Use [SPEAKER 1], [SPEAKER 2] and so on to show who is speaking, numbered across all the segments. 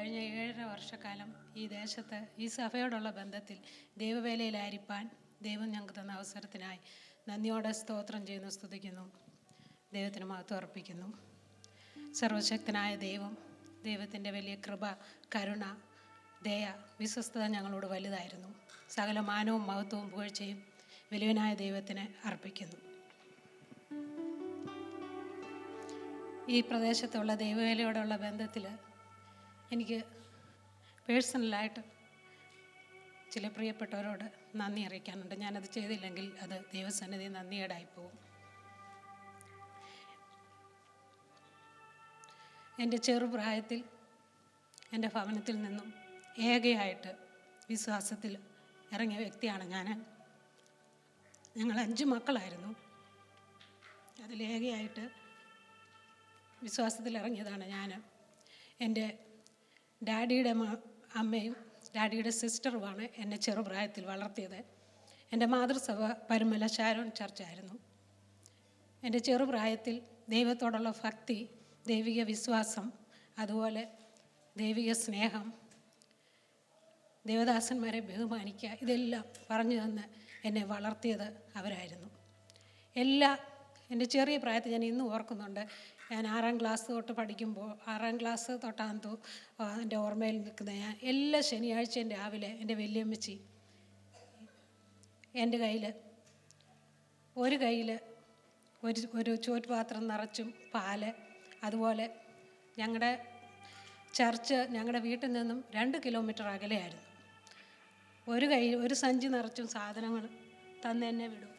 [SPEAKER 1] കഴിഞ്ഞ 7.5 വർഷക്കാലം ഈ ദേശത്ത് ഈ സഭയോടുള്ള ബന്ധത്തിൽ ദൈവവേലയിലായിരിക്കാൻ ദൈവം ഞങ്ങൾക്ക് തന്ന അവസരത്തിനായി നന്ദിയോടെ സ്തോത്രം ചെയ്യുന്നു, സ്തുതിക്കുന്നു, ദൈവത്തിന് മഹത്വം അർപ്പിക്കുന്നു. സർവശക്തനായ ദൈവം, ദൈവത്തിൻ്റെ വലിയ കൃപ, കരുണ, ദയ, വിശ്വസ്തത ഞങ്ങളോട് വലുതായിരുന്നു. സകല മാനവും മഹത്വവും പുകഴ്ചയും വലിയവനായ ദൈവത്തിന് അർപ്പിക്കുന്നു. ഈ പ്രദേശത്തുള്ള ദൈവവേലയോടുള്ള ബന്ധത്തിൽ എനിക്ക് പേഴ്സണലായിട്ട് ചില പ്രിയപ്പെട്ടവരോട് നന്ദി അറിയിക്കാനുണ്ട്. ഞാനത് ചെയ്തില്ലെങ്കിൽ അത് ദൈവസന്നിധി നന്ദിയേടായിപ്പോവും. എൻ്റെ ചെറുപ്രായത്തിൽ എൻ്റെ ഭവനത്തിൽ നിന്നും ഏകയായിട്ട് വിശ്വാസത്തിൽ ഇറങ്ങിയ വ്യക്തിയാണ് ഞാൻ. ഞങ്ങൾ 5 മക്കളായിരുന്നു. അതിലേകയായിട്ട് വിശ്വാസത്തിൽ ഇറങ്ങിയതാണ് ഞാൻ. എൻ്റെ ഡാഡിയുടെ അമ്മയും ഡാഡിയുടെ സിസ്റ്ററുമാണ് എന്നെ ചെറുപ്രായത്തിൽ വളർത്തിയത്. എൻ്റെ മാതൃസഭ പരുമല ഷാരോൺ ചർച്ചായിരുന്നു. എൻ്റെ ചെറുപ്രായത്തിൽ ദൈവത്തോടുള്ള ഭക്തി, ദൈവിക വിശ്വാസം, അതുപോലെ ദൈവിക സ്നേഹം, ദേവദാസന്മാരെ ബഹുമാനിക്കുക, ഇതെല്ലാം പറഞ്ഞു തന്ന് എന്നെ വളർത്തിയത് അവരായിരുന്നു. എൻ്റെ ചെറിയ പ്രായത്തിൽ ഞാൻ ഇന്നും ഓർക്കുന്നുണ്ട്. ഞാൻ 6ാം ക്ലാസ് തൊട്ട് പഠിക്കുമ്പോൾ, 6ാം ക്ലാസ് തൊട്ടാന്തോ എൻ്റെ ഓർമ്മയിൽ നിൽക്കുന്ന ഞാൻ എല്ലാ ശനിയാഴ്ചയും രാവിലെ എൻ്റെ വല്യമ്മച്ചി എൻ്റെ കയ്യിൽ ഒരു ചോറ്റുപാത്രം നിറച്ചും പാല്, അതുപോലെ ഞങ്ങളുടെ ചർച്ച് ഞങ്ങളുടെ വീട്ടിൽ നിന്നും 2 കിലോമീറ്റർ അകലെയായിരുന്നു. ഒരു സഞ്ചി നിറച്ചും സാധനങ്ങൾ തന്ന് എന്നെ വിടും.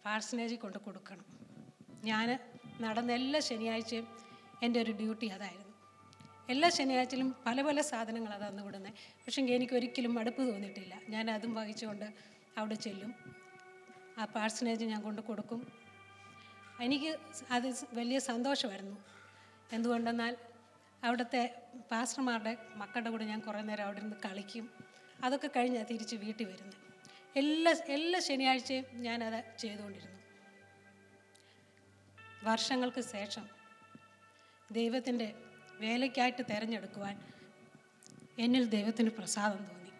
[SPEAKER 1] പാഴ്സനേജിൽ കൊണ്ട് കൊടുക്കണം. ഞാൻ നടന്ന എല്ലാ ശനിയാഴ്ചയും എൻ്റെ ഒരു ഡ്യൂട്ടി അതായിരുന്നു. എല്ലാ ശനിയാഴ്ചയിലും പല പല സാധനങ്ങൾ അതാണ് വിടുന്നത്. പക്ഷേ എനിക്കൊരിക്കലും മടുപ്പ് തോന്നിയിട്ടില്ല. ഞാൻ അതും വഹിച്ചുകൊണ്ട് അവിടെ ചെല്ലും. ആ പാഴ്സനേജ് ഞാൻ കൊണ്ട് കൊടുക്കും. എനിക്ക് അത് വലിയ സന്തോഷമായിരുന്നു. എന്തുകൊണ്ടെന്നാൽ അവിടുത്തെ പാസ്റ്റർമാരുടെ മക്കളുടെ കൂടെ ഞാൻ കുറേ നേരം അവിടെ നിന്ന് കളിക്കും. അതൊക്കെ കഴിഞ്ഞാൽ തിരിച്ച് വീട്ടിൽ വരുന്നത്. എല്ലാ ശനിയാഴ്ചയും ഞാനത് ചെയ്തുകൊണ്ടിരുന്നു. വർഷങ്ങൾക്ക് ശേഷം ദൈവത്തിൻ്റെ വേലയ്ക്കായിട്ട് തിരഞ്ഞെടുക്കുവാൻ എന്നിൽ ദൈവത്തിന് പ്രസാദം തോന്നി.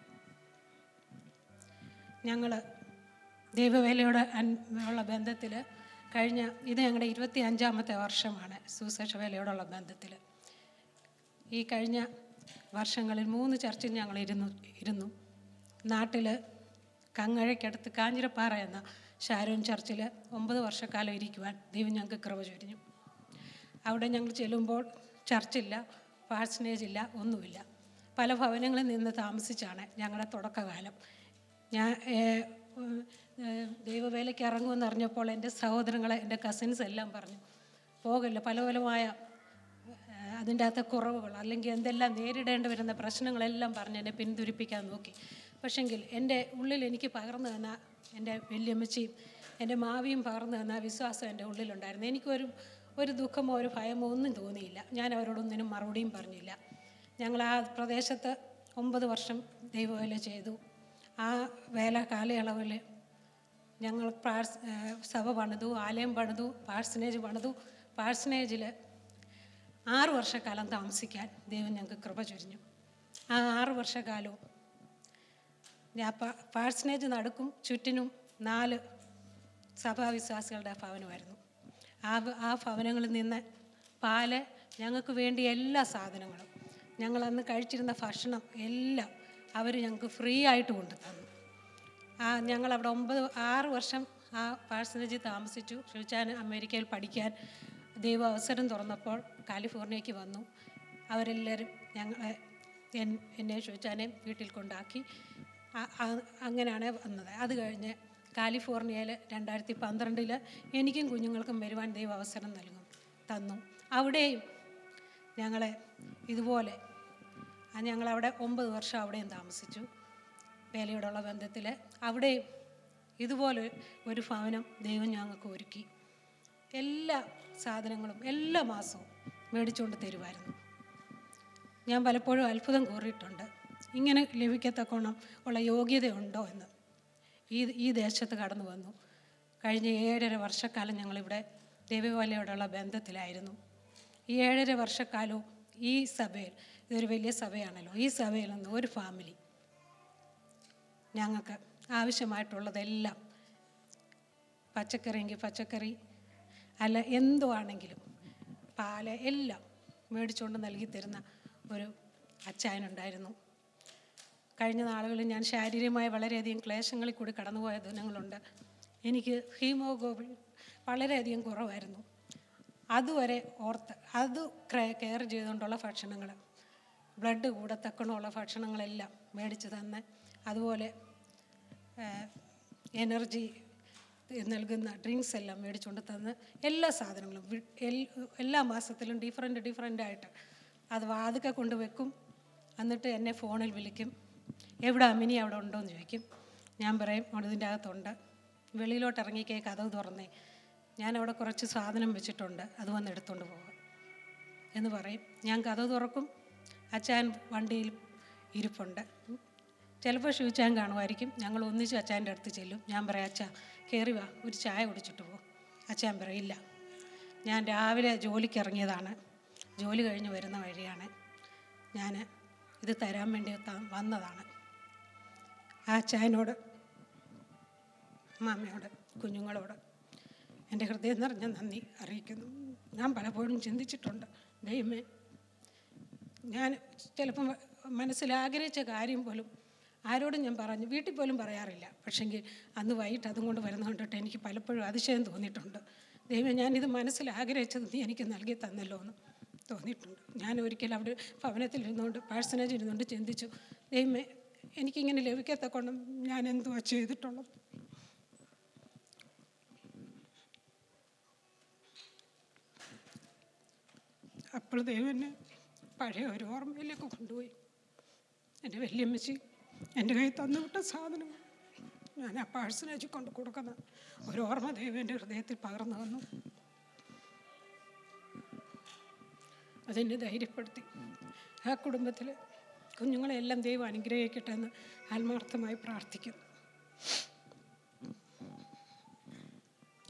[SPEAKER 1] ഞങ്ങൾ ദൈവവേലയോട് ഉള്ള ബന്ധത്തിൽ ഇത് ഞങ്ങളുടെ 25ാമത്തെ വർഷമാണ് സുവിശേഷ വേലയോടുള്ള ബന്ധത്തിൽ. ഈ കഴിഞ്ഞ വർഷങ്ങളിൽ 3 ചർച്ചിൽ ഞങ്ങൾ ഇരുന്നു. നാട്ടിൽ കങ്ങഴയ്ക്കടുത്ത് കാഞ്ഞിരപ്പാറ എന്ന ഷാരോൺ ചർച്ചിൽ 9 വർഷക്കാലം ഇരിക്കുവാൻ ദൈവം ഞങ്ങൾക്ക് കൃപ ചൊരിഞ്ഞു. അവിടെ ഞങ്ങൾ ചെല്ലുമ്പോൾ ചർച്ചില്ല, പാഴ്സനേജ് ഇല്ല, ഒന്നുമില്ല. പല ഭവനങ്ങളിൽ നിന്ന് താമസിച്ചാണ് ഞങ്ങളുടെ തുടക്കകാലം. ഞാൻ ദൈവവേലയ്ക്ക് ഇറങ്ങുമെന്ന് അറിഞ്ഞപ്പോൾ എൻ്റെ സഹോദരങ്ങളെ, എൻ്റെ കസിൻസ് എല്ലാം പറഞ്ഞു, പോകല്ല, പലമായ അതിൻ്റെ അകത്തെ കുറവുകൾ അല്ലെങ്കിൽ എന്തെല്ലാം നേരിടേണ്ടി വരുന്ന പ്രശ്നങ്ങളെല്ലാം പറഞ്ഞ് എന്നെ പിന്തുരിപ്പിക്കാൻ നോക്കി. പക്ഷെങ്കിൽ എൻ്റെ ഉള്ളിൽ എനിക്ക് പകർന്നു തന്ന എൻ്റെ വല്യമ്മച്ചിയും എൻ്റെ മാവിയും പകർന്നു തന്ന വിശ്വാസം എൻ്റെ ഉള്ളിലുണ്ടായിരുന്നു. എനിക്കൊരു ദുഃഖമോ ഒരു ഭയമോ ഒന്നും തോന്നിയില്ല. ഞാൻ അവരോടൊന്നിനും മറുപടിയും പറഞ്ഞില്ല. ഞങ്ങൾ ആ പ്രദേശത്ത് 9 വർഷം ദൈവവേല ചെയ്തു. ആ വേല കാലയളവിൽ ഞങ്ങൾ സഭ പണിതു, ആലയം പണിതു, പാഴ്സനേജ് പണിതു. പാഴ്സനേജിൽ 6 വർഷക്കാലം താമസിക്കാൻ ദൈവം ഞങ്ങൾക്ക് കൃപ ചൊരിഞ്ഞു. ആ 6 വർഷക്കാലവും പാഴ്സനേജ് നടുക്കും ചുറ്റിനും 4 സഭാവിശ്വാസികളുടെ ഭവനമായിരുന്നു. ആ ഭവനങ്ങളിൽ നിന്ന് പാല്, ഞങ്ങൾക്ക് വേണ്ടി എല്ലാ സാധനങ്ങളും, ഞങ്ങളന്ന് കഴിച്ചിരുന്ന ഭക്ഷണം എല്ലാം അവർ ഞങ്ങൾക്ക് ഫ്രീ ആയിട്ട് കൊണ്ടു തന്നു. ഞങ്ങളവിടെ 6 വർഷം ആ പാഴ്സനേജിൽ താമസിച്ചു. ഷുച്ചാൻ അമേരിക്കയിൽ പഠിക്കാൻ ദൈവം അവസരം തുറന്നപ്പോൾ കാലിഫോർണിയയ്ക്ക് വന്നു. അവരെല്ലാവരും എന്നെ ഷുച്ചാനെയും വീട്ടിൽ കൊണ്ടാക്കി. അങ്ങനെയാണ് വന്നത്. അത് കഴിഞ്ഞ് കാലിഫോർണിയയിൽ 2012 എനിക്കും കുഞ്ഞുങ്ങൾക്കും വരുവാൻ ദൈവം അവസരം തന്നു. അവിടെയും ഞങ്ങളെ ഇതുപോലെ ഞങ്ങളവിടെ 9 വർഷം അവിടെയും താമസിച്ചു. വേലയോടുള്ള ബന്ധത്തിൽ അവിടെയും ഇതുപോലെ ഒരു ഭവനം ദൈവം ഞങ്ങൾക്ക് ഒരുക്കി. എല്ലാ സാധനങ്ങളും എല്ലാ മാസവും മേടിച്ചുകൊണ്ട് തരുമായിരുന്നു. ഞാൻ പലപ്പോഴും അത്ഭുതം കൂറിയിട്ടുണ്ട്, ഇങ്ങനെ ലഭിക്കത്തക്കോണം ഉള്ള യോഗ്യതയുണ്ടോ എന്ന്. ഈ ദേശത്ത് കടന്നു വന്നു. കഴിഞ്ഞ 7.5 വർഷക്കാലം ഞങ്ങളിവിടെ ദൈവവേലയോടുള്ള ബന്ധത്തിലായിരുന്നു. ഈ 7.5 വർഷക്കാലവും ഈ സഭയിൽ, ഇതൊരു വലിയ സഭയാണല്ലോ, ഈ സഭയിൽ നിന്ന് ഒരു ഫാമിലി ഞങ്ങൾക്ക് ആവശ്യമായിട്ടുള്ളതെല്ലാം, പച്ചക്കറിയെങ്കിൽ പച്ചക്കറി, അല്ല എന്തോ ആണെങ്കിലും പാല് എല്ലാം മേടിച്ചുകൊണ്ട് നൽകി തരുന്ന ഒരു അച്ചായനുണ്ടായിരുന്നു. കഴിഞ്ഞ നാളുകളിൽ ഞാൻ ശാരീരികമായി വളരെയധികം ക്ലേശങ്ങളിൽ കൂടി കടന്നുപോയ ദിനങ്ങളുണ്ട്. എനിക്ക് ഹീമോഗ്ലോബിൻ വളരെയധികം കുറവായിരുന്നു. അതുവരെ ഓർത്ത് അത് കെയർ ചെയ്തുകൊണ്ടുള്ള ഭക്ഷണങ്ങൾ, ബ്ലഡ് കൂടത്തക്കണമുള്ള ഭക്ഷണങ്ങളെല്ലാം മേടിച്ച് തന്ന്, അതുപോലെ എനർജി നൽകുന്ന ഡ്രിങ്ക്സ് എല്ലാം മേടിച്ചുകൊണ്ട് തന്ന്, എല്ലാ സാധനങ്ങളും എല്ലാ മാസത്തിലും ഡിഫറെൻ്റായിട്ട് അത് വാതുക്കെ കൊണ്ട് വെക്കും. എന്നിട്ട് എന്നെ ഫോണിൽ വിളിക്കും, എവിടെ മിനി അവിടെ ഉണ്ടോ എന്ന് ചോദിക്കും. ഞാൻ പറയും ഇതിൻ്റെ അകത്തുണ്ട്, വെളിയിലോട്ട് ഇറങ്ങിക്കേ, കതവ് തുറന്നേ, ഞാനവിടെ കുറച്ച് സാധനം വെച്ചിട്ടുണ്ട്, അത് വന്ന് എടുത്തുകൊണ്ട് പോകാം എന്ന് പറയും. ഞാൻ കതവ് തുറക്കും, അച്ചായൻ വണ്ടിയിൽ ഇരിപ്പുണ്ട്. ചിലപ്പോൾ ഷൂച്ചാൻ കാണുമായിരിക്കും. ഞങ്ങൾ ഒന്നിച്ച് അച്ചായൻ്റെ അടുത്ത് ചെല്ലും. ഞാൻ പറയാം, അച്ഛാ കയറി വാ, ഒരു ചായ കുടിച്ചിട്ട് പോകും. അച്ചായൻ പറയില്ല, ഞാൻ രാവിലെ ജോലിക്ക് ഇറങ്ങിയതാണ്, ജോലി കഴിഞ്ഞ് വരുന്ന വഴിയാണ്, ഞാൻ ഇത് തരാൻ വേണ്ടി വന്നതാണ്. ആ അച്ചായനോട്, മാമയോട്, കുഞ്ഞുങ്ങളോട് എൻ്റെ ഹൃദയം നിറഞ്ഞ നന്ദി അറിയിക്കുന്നു. ഞാൻ പലപ്പോഴും ചിന്തിച്ചിട്ടുണ്ട്, ദൈവമേ, ഞാൻ ചിലപ്പം മനസ്സിൽ ആഗ്രഹിച്ച കാര്യം പോലും ആരോടും ഞാൻ പറഞ്ഞു, വീട്ടിൽ പോലും പറയാറില്ല. പക്ഷെങ്കിൽ അന്ന് വൈകിട്ട് അതും കൊണ്ട് വരുന്നത് കണ്ടിട്ട് എനിക്ക് പലപ്പോഴും അതിശയം തോന്നിയിട്ടുണ്ട്. ദൈവമേ, ഞാനിത് മനസ്സിൽ ആഗ്രഹിച്ചത് നീ എനിക്ക് നൽകി തന്നല്ലോ എന്ന് തോന്നിയിട്ടുണ്ട്. ഞാൻ ഒരിക്കലും അവിടെ ഭവനത്തിൽ ഇരുന്നുകൊണ്ട്, പാഴ്സനേജ് ഇരുന്നുകൊണ്ട് ചിന്തിച്ചു, ദൈവമേ, എനിക്കിങ്ങനെ ലഭിക്കത്തക്കൊണ്ട് ഞാൻ എന്തുവാ ചെയ്തിട്ടുള്ളത്. അപ്പോൾ ദൈവം എന്നെ പഴയ ഒരു ഓർമ്മയിലേക്ക് കൊണ്ടുപോയി. എൻ്റെ വല്യമ്മച്ചി എൻ്റെ കയ്യിൽ തന്നുവിട്ട സാധനം ഞാൻ ആ പാഴ്സനേജ് കൊണ്ട് കൊടുക്കുന്ന ഒരു ഓർമ്മ ദൈവം എൻ്റെ ഹൃദയത്തിൽ പകർന്നു വന്നു. അതെന്നെ ധൈര്യപ്പെടുത്തി. ആ കുടുംബത്തിൽ കുഞ്ഞുങ്ങളെല്ലാം ദൈവം അനുഗ്രഹിക്കട്ടെ എന്ന് ആത്മാർത്ഥമായി പ്രാർത്ഥിക്കുന്നു.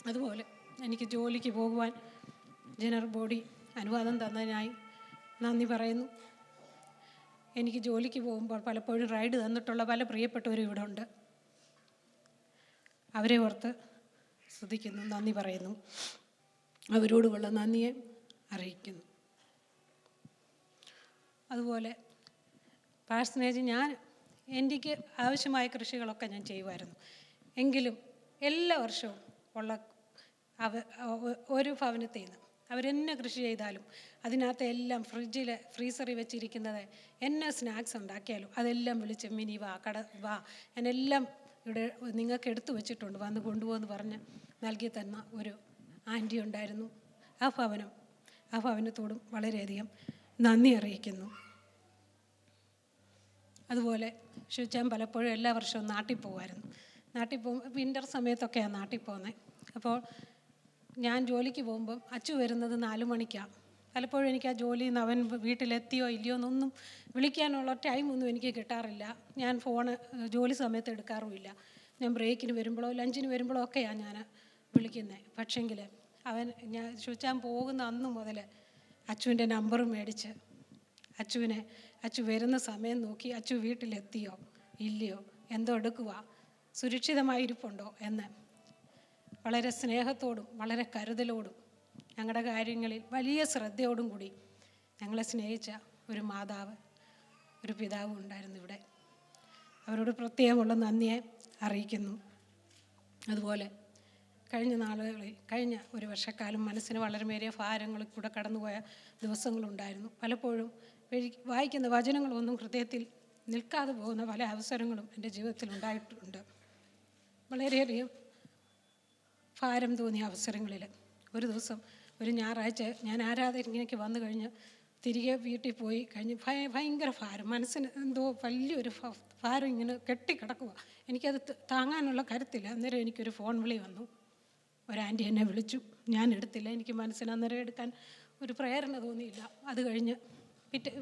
[SPEAKER 1] അതുപോലെ എനിക്ക് ജോലിക്ക് പോകുവാൻ ജനറൽ ബോഡി അനുവാദം തന്നതിനായി നന്ദി പറയുന്നു. എനിക്ക് ജോലിക്ക് പോകുമ്പോൾ പലപ്പോഴും റൈഡ് തന്നിട്ടുള്ള പല പ്രിയപ്പെട്ടവരും ഇവിടെ ഉണ്ട്. അവരെ ഓർത്ത് സ്തുതിക്കുന്നു, നന്ദി പറയുന്നു, അവരോടുമുള്ള നന്ദിയെ അറിയിക്കുന്നു. അതുപോലെ പാഴ്സനേജ് എനിക്ക് ആവശ്യമായ കൃഷികളൊക്കെ ഞാൻ ചെയ്യുമായിരുന്നു. എങ്കിലും എല്ലാ വർഷവും ഉള്ള ഒരു ഭവനത്തിൽ നിന്ന് അവരെന്നെ കൃഷി ചെയ്താലും അതിനകത്ത് എല്ലാം ഫ്രീസറിൽ വെച്ചിരിക്കുന്നത് എന്നെ സ്നാക്സ് ഉണ്ടാക്കിയാലും അതെല്ലാം വിളിച്ച് മിനി വാ, വാ, ഞാനെല്ലാം ഇവിടെ നിങ്ങൾക്ക് എടുത്തു വെച്ചിട്ടുണ്ട്, വന്ന് കൊണ്ടുപോകുമെന്ന് പറഞ്ഞ് നൽകി തന്ന ഒരു ആൻറ്റി ഉണ്ടായിരുന്നു. ആ ഭവനത്തോടും വളരെയധികം നന്ദി അറിയിക്കുന്നു. അതുപോലെ ഷുച്ചാൻ പലപ്പോഴും എല്ലാ വർഷവും നാട്ടിൽ പോകുമായിരുന്നു. നാട്ടിൽ വിൻ്റർ സമയത്തൊക്കെയാണ് നാട്ടിൽ പോകുന്നത്. അപ്പോൾ ഞാൻ ജോലിക്ക് പോകുമ്പം അച്ചു വരുന്നത് 4 മണിക്കാണ്. പലപ്പോഴും എനിക്ക് ആ ജോലിയിൽ നിന്ന് അവൻ വീട്ടിലെത്തിയോ ഇല്ലയോ എന്നൊന്നും വിളിക്കാനുള്ള ടൈമൊന്നും എനിക്ക് കിട്ടാറില്ല. ഞാൻ ഫോണ് ജോലി സമയത്ത് എടുക്കാറുമില്ല. ഞാൻ ബ്രേക്കിന് വരുമ്പോഴോ ലഞ്ചിന് വരുമ്പോഴോ ഒക്കെയാണ് ഞാൻ വിളിക്കുന്നത്. പക്ഷെങ്കിൽ ഞാൻ ഷുച്ചാൻ പോകുന്ന അന്ന് മുതൽ അച്ചുവിൻ്റെ നമ്പർ മേടിച്ച് അച്ചു വരുന്ന സമയം നോക്കി, അച്ചു വീട്ടിലെത്തിയോ ഇല്ലയോ, എന്തോ എടുക്കുക, സുരക്ഷിതമായിരിപ്പുണ്ടോ എന്ന് വളരെ സ്നേഹത്തോടും വളരെ കരുതലോടും ഞങ്ങളുടെ കാര്യങ്ങളിൽ വലിയ ശ്രദ്ധയോടും കൂടി ഞങ്ങളെ സ്നേഹിച്ച ഒരു മാതാവ്, ഒരു പിതാവും ഉണ്ടായിരുന്നു ഇവിടെ. അവരോട് പ്രത്യേകമുള്ള നന്ദിയെ അറിയിക്കുന്നു. അതുപോലെ കഴിഞ്ഞ ഒരു വർഷക്കാലം മനസ്സിന് വളരെയേറെ ഭാരങ്ങളിൽ കൂടെ കടന്നുപോയ ദിവസങ്ങളുണ്ടായിരുന്നു. പലപ്പോഴും വായിക്കുന്ന വചനങ്ങളൊന്നും ഹൃദയത്തിൽ നിൽക്കാതെ പോകുന്ന പല അവസരങ്ങളും എൻ്റെ ജീവിതത്തിൽ ഉണ്ടായിട്ടുണ്ട്. വളരെയധികം ഭാരം തോന്നിയ അവസരങ്ങളിൽ ഒരു ദിവസം, ഒരു ഞായറാഴ്ച, ഞാൻ ആരാധനയ്ക്ക് വന്നു കഴിഞ്ഞ് തിരികെ വീട്ടിൽ പോയി കഴിഞ്ഞ് ഭയങ്കര ഭാരം, മനസ്സിന് എന്തോ വലിയൊരു ഭാരം ഇങ്ങനെ കെട്ടിക്കിടക്കുക. എനിക്കത് താങ്ങാനുള്ള കരുത്തില്ല. അന്നേരം എനിക്കൊരു ഫോൺ വിളി വന്നു. ഒരാൻറ്റി എന്നെ വിളിച്ചു. ഞാൻ എടുത്തില്ല. എനിക്ക് മനസ്സിന് അന്നേരം എടുക്കാൻ ഒരു പ്രേരണ തോന്നിയില്ല. അത് കഴിഞ്ഞ്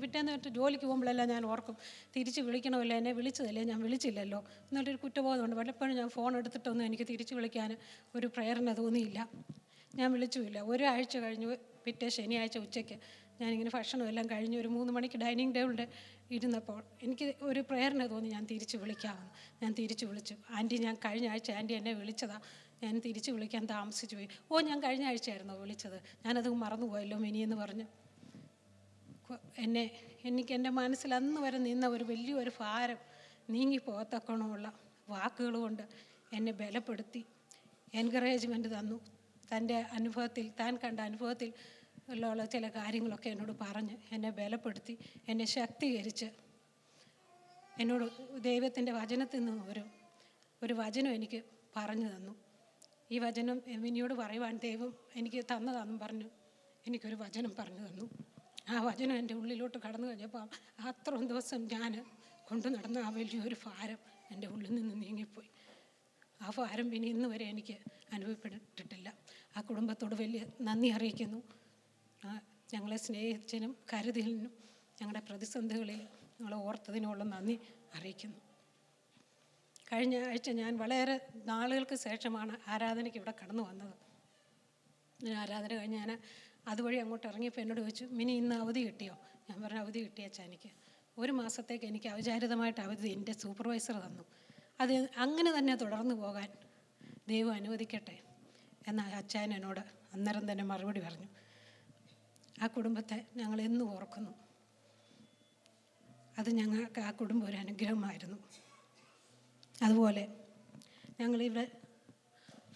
[SPEAKER 1] പിറ്റേന്ന് ജോലിക്ക് പോകുമ്പോഴെല്ലാം ഞാൻ ഓർക്കും, തിരിച്ച് വിളിക്കണമല്ലോ, എന്നെ വിളിച്ചതല്ലേ, ഞാൻ വിളിച്ചില്ലല്ലോ എന്നുള്ളൊരു കുറ്റബോധമുണ്ട്. പലപ്പോഴും ഞാൻ ഫോൺ എടുത്തിട്ടൊന്നും എനിക്ക് തിരിച്ച് വിളിക്കാൻ ഒരു പ്രേരണ തോന്നിയില്ല. ഞാൻ വിളിച്ചുമില്ല. ഒരാഴ്ച കഴിഞ്ഞ് പിറ്റേ ശനിയാഴ്ച ഉച്ചയ്ക്ക് ഞാനിങ്ങനെ ഭക്ഷണം എല്ലാം കഴിഞ്ഞ് ഒരു 3 മണിക്ക് ഡൈനിങ് ടേബിളിൻ്റെ ഇരുന്നപ്പോൾ എനിക്ക് ഒരു പ്രേരണ തോന്നി, ഞാൻ തിരിച്ച് വിളിക്കാമെന്ന്. ഞാൻ തിരിച്ച് വിളിച്ചു. ആൻറ്റി, ഞാൻ കഴിഞ്ഞ ആഴ്ച ആൻറ്റി എന്നെ വിളിച്ചതാണ്, ഞാൻ തിരിച്ച് വിളിക്കാൻ താമസിച്ചു പോയി. ഓ, ഞാൻ കഴിഞ്ഞ ആഴ്ചയായിരുന്നോ വിളിച്ചത്, ഞാനത് മറന്നുപോയല്ലോ മിനിയെന്ന് പറഞ്ഞ് എനിക്ക് എൻ്റെ മനസ്സിൽ അന്ന് വരെ നിന്ന ഒരു വലിയൊരു ഭാരം നീങ്ങിപ്പോകത്തക്കണമുള്ള വാക്കുകൾ കൊണ്ട് എന്നെ ബലപ്പെടുത്തി, എൻകറേജ്മെൻറ്റ് തന്നു. തൻ്റെ അനുഭവത്തിൽ, താൻ കണ്ട അനുഭവത്തിൽ ഉള്ള ചില കാര്യങ്ങളൊക്കെ എന്നോട് പറഞ്ഞ് എന്നെ ബലപ്പെടുത്തി, എന്നെ ശക്തീകരിച്ച്, എന്നോട് ദൈവത്തിൻ്റെ വചനത്തിൽ നിന്ന് ഒരു വചനം എനിക്ക് പറഞ്ഞു തന്നു. ഈ വചനം മിനിയോട് പറയുവാൻ ദൈവം എനിക്ക് തന്നതാണെന്നും പറഞ്ഞു എനിക്കൊരു വചനം പറഞ്ഞു തന്നു. ആ വചനം എൻ്റെ ഉള്ളിലോട്ട് കടന്നു കഴിഞ്ഞപ്പോൾ അത്രയും ദിവസം ഞാൻ കൊണ്ടു നടന്ന ആ വലിയൊരു ഭാരം എൻ്റെ ഉള്ളിൽ നിന്ന് നീങ്ങിപ്പോയി. ആ ഭാരം പിന്നെ ഇന്ന് വരെ എനിക്ക് അനുഭവപ്പെട്ടിട്ടില്ല. ആ കുടുംബത്തോട് വലിയ നന്ദി അറിയിക്കുന്നു. ഞങ്ങളെ സ്നേഹിച്ചതിനും കരുതിയതിനും ഞങ്ങളുടെ പ്രതിസന്ധികളിൽ ഞങ്ങളെ ഓർത്തതിനുള്ള നന്ദി അറിയിക്കുന്നു. കഴിഞ്ഞ ആഴ്ച ഞാൻ വളരെ നാളുകൾക്ക് ശേഷമാണ് ആരാധനയ്ക്ക് ഇവിടെ കടന്നു വന്നത്. ആരാധന കഴിഞ്ഞ് ഞാൻ അതുവഴി അങ്ങോട്ട് ഇറങ്ങിയപ്പോൾ എന്നോട് ചോദിച്ചു, മിനി ഇന്ന് അവധി കിട്ടിയോ? ഞാൻ പറഞ്ഞു, അവധി കിട്ടിയച്ചാ. എനിക്ക് 1 മാസത്തേക്ക് എനിക്ക് ഔചാരികമായിട്ട് അവധി എൻ്റെ സൂപ്പർവൈസർ തന്നു. അത് അങ്ങനെ തന്നെ തുടർന്നു പോകാൻ ദൈവം അനുവദിക്കട്ടെ എന്ന അച്ചായൻ എന്നോട് അന്നേരം തന്നെ മറുപടി പറഞ്ഞു. ആ കുടുംബത്തെ ഞങ്ങൾ എന്നും ഓർക്കുന്നു. അത് ഞങ്ങൾക്ക് ആ കുടുംബം ഒരു അനുഗ്രഹമായിരുന്നു. അതുപോലെ ഞങ്ങളിവിടെ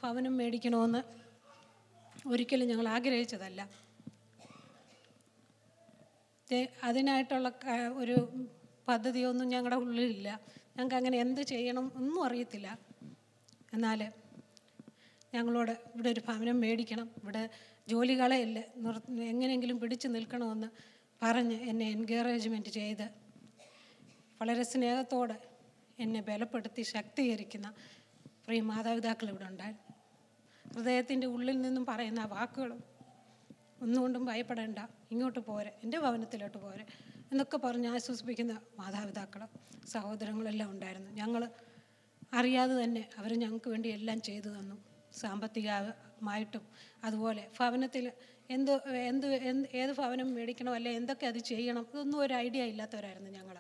[SPEAKER 1] ഭവനം മേടിക്കണമെന്ന് ഒരിക്കലും ഞങ്ങൾ ആഗ്രഹിച്ചതല്ല. അതിനായിട്ടുള്ള ഒരു പദ്ധതിയൊന്നും ഞങ്ങളുടെ ഉള്ളിലില്ല. ഞങ്ങൾക്ക് അങ്ങനെ എന്ത് ചെയ്യണം ഒന്നും അറിയത്തില്ല. എന്നാൽ ഞങ്ങളോട് ഇവിടെ ഒരു ഭവനം മേടിക്കണം, ഇവിടെ ജോലികളെ ഇല്ല, എങ്ങനെയെങ്കിലും പിടിച്ചു നിൽക്കണമെന്ന് പറഞ്ഞ് എന്നെ എൻകറേജ്മെൻറ്റ് ചെയ്ത് വളരെ സ്നേഹത്തോടെ എന്നെ ബലപ്പെടുത്തി ശക്തീകരിക്കുന്ന പ്രിയ മാതാപിതാക്കൾ ഇവിടെ ഉണ്ടായിരുന്നു. ഹൃദയത്തിൻ്റെ ഉള്ളിൽ നിന്നും പറയുന്ന വാക്കുകളും, ഒന്നുകൊണ്ടും ഭയപ്പെടേണ്ട, ഇങ്ങോട്ട് പോരെ, എൻ്റെ ഭവനത്തിലോട്ട് പോരെ എന്നൊക്കെ പറഞ്ഞ് ആശ്വസിപ്പിക്കുന്ന മാതാപിതാക്കൾ, സഹോദരങ്ങളെല്ലാം ഉണ്ടായിരുന്നു. ഞങ്ങൾ അറിയാതെ തന്നെ അവർ ഞങ്ങൾക്ക് വേണ്ടി എല്ലാം ചെയ്തു തന്നു. സാമ്പത്തികമായിട്ടും അതുപോലെ ഭവനത്തിൽ ഏത് ഭവനം മേടിക്കണോ, അല്ലെ എന്തൊക്കെ അത് ചെയ്യണം, ഇതൊന്നും ഒരു ഐഡിയ ഇല്ലാത്തവരായിരുന്നു ഞങ്ങൾ.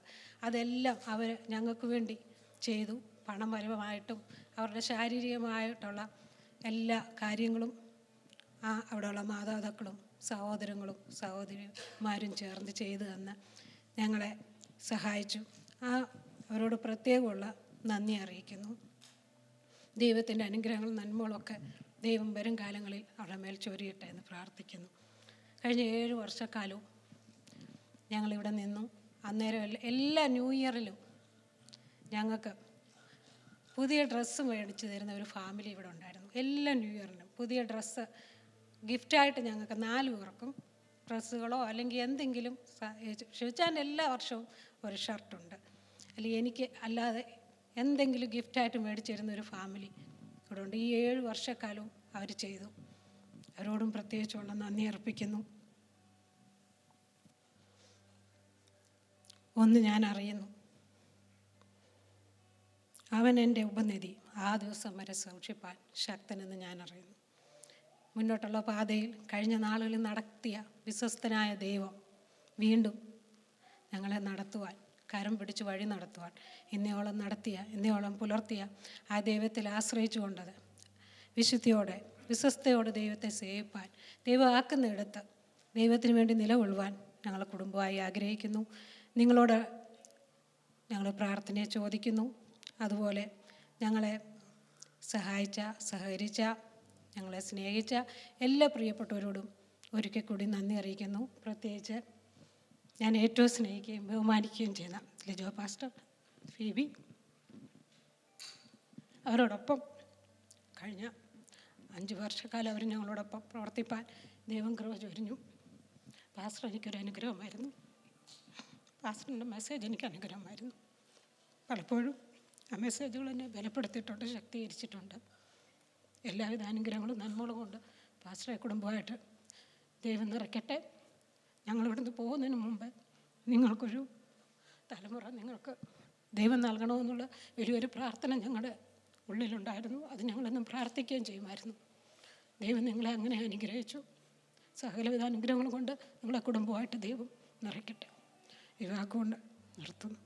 [SPEAKER 1] അതെല്ലാം അവർ ഞങ്ങൾക്ക് വേണ്ടി ചെയ്തു. പണപരമായിട്ടും അവരുടെ ശാരീരികമായിട്ടുള്ള എല്ലാ കാര്യങ്ങളും അവിടെയുള്ള മാതാപിതാക്കളും സഹോദരങ്ങളും സഹോദരിമാരും ചേർന്ന് ചെയ്തു തന്ന് ഞങ്ങളെ സഹായിച്ചു. അവരോട് പ്രത്യേകമുള്ള നന്ദി അറിയിക്കുന്നു. ദൈവത്തിൻ്റെ അനുഗ്രഹങ്ങളും നന്മകളൊക്കെ ദൈവം വരും കാലങ്ങളിൽ അവരുടെ മേൽ ചൊരിയട്ടെ എന്ന് പ്രാർത്ഥിക്കുന്നു. കഴിഞ്ഞ 7 വർഷക്കാലവും ഞങ്ങളിവിടെ നിന്നു. അന്നേരം എല്ലാ ന്യൂ ഇയറിലും ഞങ്ങൾക്ക് പുതിയ ഡ്രസ്സ് മേടിച്ച് തരുന്ന ഒരു ഫാമിലി ഇവിടെ ഉണ്ടായിരുന്നു. എല്ലാ ന്യൂ ഇയറിനും പുതിയ ഡ്രസ്സ് ഗിഫ്റ്റായിട്ട് ഞങ്ങൾക്ക് 4 പേർക്കും ഡ്രസ്സുകളോ അല്ലെങ്കിൽ എന്തെങ്കിലും. ഷിവച്ചാൻ എല്ലാ വർഷവും ഒരു ഷർട്ടുണ്ട്, അല്ലെങ്കിൽ എനിക്ക് അല്ലാതെ എന്തെങ്കിലും ഗിഫ്റ്റായിട്ട് മേടിച്ച് തരുന്ന ഒരു ഫാമിലി ഇവിടെ ഉണ്ട്. ഈ 7 വർഷക്കാലവും അവർ ചെയ്തു. അവരോടും പ്രത്യേകിച്ചുള്ള നന്ദി അർപ്പിക്കുന്നു. ഒന്ന് ഞാൻ അറിയുന്നു, അവൻ എൻ്റെ ഉപനിധി ആ ദിവസം വരെ സൂക്ഷിപ്പാൻ ശക്തനെന്ന് ഞാൻ അറിയുന്നു. മുന്നോട്ടുള്ള പാതയിൽ കഴിഞ്ഞ നാളുകളിൽ നടത്തിയ വിശ്വസ്തനായ ദൈവം വീണ്ടും ഞങ്ങളെ നടത്തുവാൻ, കരം പിടിച്ച് വഴി നടത്തുവാൻ, ഇന്നയോളം പുലർത്തിയ ആ ദൈവത്തിൽ ആശ്രയിച്ചുകൊണ്ടത് വിശുദ്ധിയോടെ വിശ്വസ്തയോടെ ദൈവത്തെ സേവിപ്പാൻ, ദൈവം ആക്കുന്നിടത്ത് ദൈവത്തിന് വേണ്ടി നിലകൊള്ളുവാൻ ഞങ്ങൾ കുടുംബമായി ആഗ്രഹിക്കുന്നു. നിങ്ങളോട് ഞങ്ങൾ പ്രാർത്ഥനയെ ചോദിക്കുന്നു. അതുപോലെ ഞങ്ങളെ സഹകരിച്ച, ഞങ്ങളെ സ്നേഹിച്ച എല്ലാ പ്രിയപ്പെട്ടവരോടും ഒരിക്കൽ കൂടി നന്ദി അറിയിക്കുന്നു. പ്രത്യേകിച്ച് ഞാൻ ഏറ്റവും സ്നേഹിക്കുകയും ബഹുമാനിക്കുകയും ചെയ്യുന്ന ലിജോ പാസ്റ്റർ, ഫീബി, അവരോടൊപ്പം കഴിഞ്ഞ 5 വർഷക്കാലം അവർ ഞങ്ങളോടൊപ്പം പ്രവർത്തിപ്പാൻ ദൈവം കൃപ ചൊരിഞ്ഞു. പാസ്റ്റർ എനിക്കൊരു അനുഗ്രഹമായിരുന്നു. പാസ്റ്ററിൻ്റെ മെസ്സേജ് എനിക്ക് അനുഗ്രഹമായിരുന്നു. പലപ്പോഴും ആ മെസ്സേജുകൾ എന്നെ ബലപ്പെടുത്തിയിട്ടുണ്ട്, ശക്തീകരിച്ചിട്ടുണ്ട്. എല്ലാവിധ അനുഗ്രഹങ്ങളും നന്മകളും കൊണ്ട് പാസ്റ്ററെ കുടുംബമായിട്ട് ദൈവം നിറയ്ക്കട്ടെ. ഞങ്ങളിവിടുന്ന് പോകുന്നതിന് മുമ്പ് നിങ്ങൾക്കൊരു തലമുറ നിങ്ങൾക്ക് ദൈവം നൽകണമെന്നുള്ള വലിയൊരു പ്രാർത്ഥന ഞങ്ങളുടെ ഉള്ളിലുണ്ടായിരുന്നു. അത് ഞങ്ങളെന്നും പ്രാർത്ഥിക്കുകയും ചെയ്യുമായിരുന്നു. ദൈവം നിങ്ങളെ അങ്ങനെ അനുഗ്രഹിച്ചു. സകലവിധ അനുഗ്രഹങ്ങൾ കൊണ്ട് നിങ്ങളെ കുടുംബമായിട്ട് ദൈവം നിറയ്ക്കട്ടെ. ഈ വാക്കുകൊണ്ട് നിർത്തുന്നു.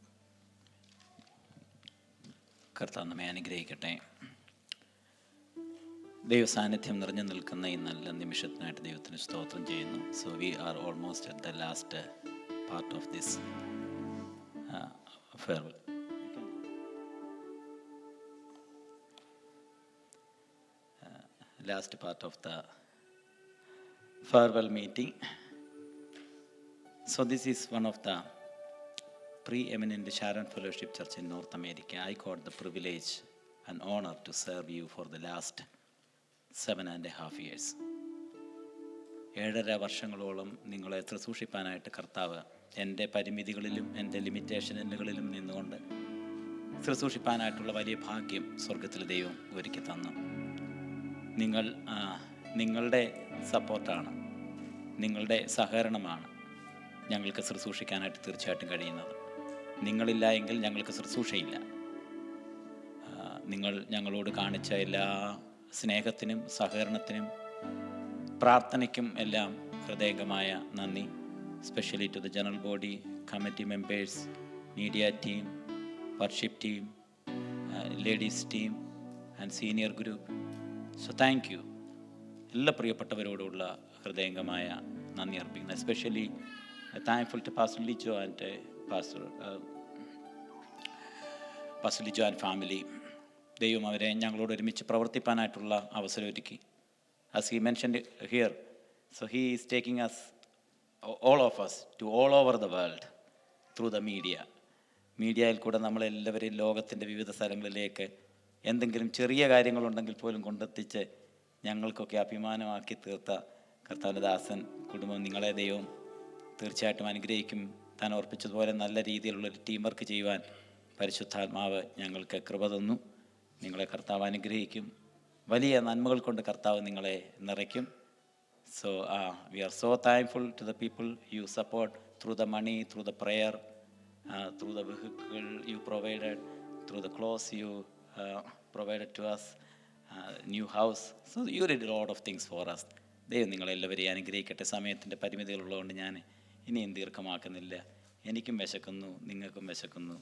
[SPEAKER 2] കർത്താവ് നമ്മെ അനുഗ്രഹിക്കട്ടെ. ദൈവസാന്നിധ്യം നിറഞ്ഞു നിൽക്കുന്ന ഈ നല്ല നിമിഷത്തിനായിട്ട് ദൈവത്തിന് സ്തോത്രം ചെയ്യുന്നു. So we are almost at the last part of this farewell. Last part of the farewell meeting. So this is one of the preeminent Sharon Fellowship Church in North America. I got the privilege and honor to serve you for the last 7.5 years. 7.5 വർഷങ്ങളോളം നിങ്ങളെ ശുശ്രൂഷിപ്പാനായിട്ട് കർത്താവ് എൻ്റെ പരിമിതികളിലും എൻ്റെ ലിമിറ്റേഷനുകളിലും നിന്നുകൊണ്ട് ശുശ്രൂഷിപ്പാനായിട്ടുള്ള വലിയ ഭാഗ്യം സ്വർഗത്തിലെ ദൈവം ഒരുക്കി തന്നു. നിങ്ങളുടെ സപ്പോർട്ടാണ്, നിങ്ങളുടെ സഹകരണമാണ് ഞങ്ങൾക്ക് ശുശ്രൂഷിക്കാനായിട്ട് തീർച്ചയായിട്ടും കഴിയുന്നത്. നിങ്ങളില്ല എങ്കിൽ ഞങ്ങൾക്ക് ശുശ്രൂഷയില്ല. നിങ്ങൾ ഞങ്ങളോട് കാണിച്ച എല്ലാ സ്നേഹത്തിനും സഹകരണത്തിനും പ്രാർത്ഥനയ്ക്കും എല്ലാം ഹൃദയംഗമായ നന്ദി. Specially to the general body, committee members, media team, worship team, ladies team and senior group. So thank you. എല്ലാ പ്രിയപ്പെട്ടവരോടുള്ള ഹൃദയംഗമായ നന്ദി അർപ്പിക്കുന്നു. Especially thankful to pastor Lijo and pastor Lijo and family. ദൈവം അവരെ ഞങ്ങളോട് ഒരുമിച്ച് പ്രവർത്തിപ്പാനായിട്ടുള്ള അവസരമൊരുക്കി. As he mentioned here, so he is taking us all of us to all over the world through the media. മീഡിയയിൽ കൂടെ നമ്മളെല്ലാവരെയും ലോകത്തിൻ്റെ വിവിധ സ്ഥലങ്ങളിലേക്ക് എന്തെങ്കിലും ചെറിയ കാര്യങ്ങളുണ്ടെങ്കിൽ പോലും കൊണ്ടെത്തിച്ച് ഞങ്ങൾക്കൊക്കെ അഭിമാനമാക്കി തീർത്ത കർത്താവിൻ്റെ ദാസൻ കുടുംബം, നിങ്ങളെ ദൈവം തീർച്ചയായിട്ടും അനുഗ്രഹിക്കും. താൻ ഓർപ്പിച്ചതുപോലെ നല്ല രീതിയിലുള്ളൊരു ടീം വർക്ക് ചെയ്യുവാൻ പരിശുദ്ധാത്മാവ് ഞങ്ങൾക്ക് കൃപ തന്നു. നിങ്ങളെ കർത്താവ് അനുഗ്രഹിക്കും. വലിയ നന്മകൾ കൊണ്ട് കർത്താവ് നിങ്ങളെ നിറയ്ക്കും. So we are so thankful to the people you support through the money, through the prayer, through the vehicle you provided, through the clothes you provided to us, new house. So you did a lot of things for us. ദൈവം നിങ്ങളെല്ലാവരെയും അനുഗ്രഹിക്കട്ടെ. സമയത്തിൻ്റെ പരിമിതികളുള്ളതുകൊണ്ട് ഞാൻ ഇനിയും ദീർഘമാക്കുന്നില്ല. എനിക്കും വിശക്കുന്നു, നിങ്ങൾക്കും വിശക്കുന്നു.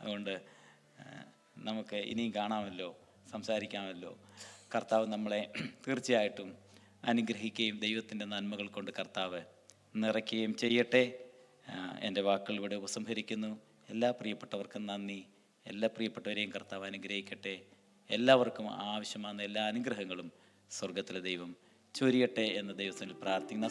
[SPEAKER 2] അതുകൊണ്ട് നമുക്ക് ഇനിയും കാണാമല്ലോ, സംസാരിക്കാമല്ലോ. കർത്താവ് നമ്മളെ തീർച്ചയായിട്ടും അനുഗ്രഹിക്കുകയും ദൈവത്തിൻ്റെ നന്മകൾ കൊണ്ട് കർത്താവ് നിറയ്ക്കുകയും ചെയ്യട്ടെ. എൻ്റെ വാക്കുകൾ ഇവിടെ ഉപസംഹരിക്കുന്നു. എല്ലാ പ്രിയപ്പെട്ടവർക്കും നന്ദി. എല്ലാ പ്രിയപ്പെട്ടവരെയും കർത്താവ് അനുഗ്രഹിക്കട്ടെ. എല്ലാവർക്കും ആവശ്യമായ എല്ലാ അനുഗ്രഹങ്ങളും സ്വർഗത്തിലെ ദൈവം ചൊരിയട്ടെ എന്ന് ദൈവത്തിൽ പ്രാർത്ഥിക്കുന്ന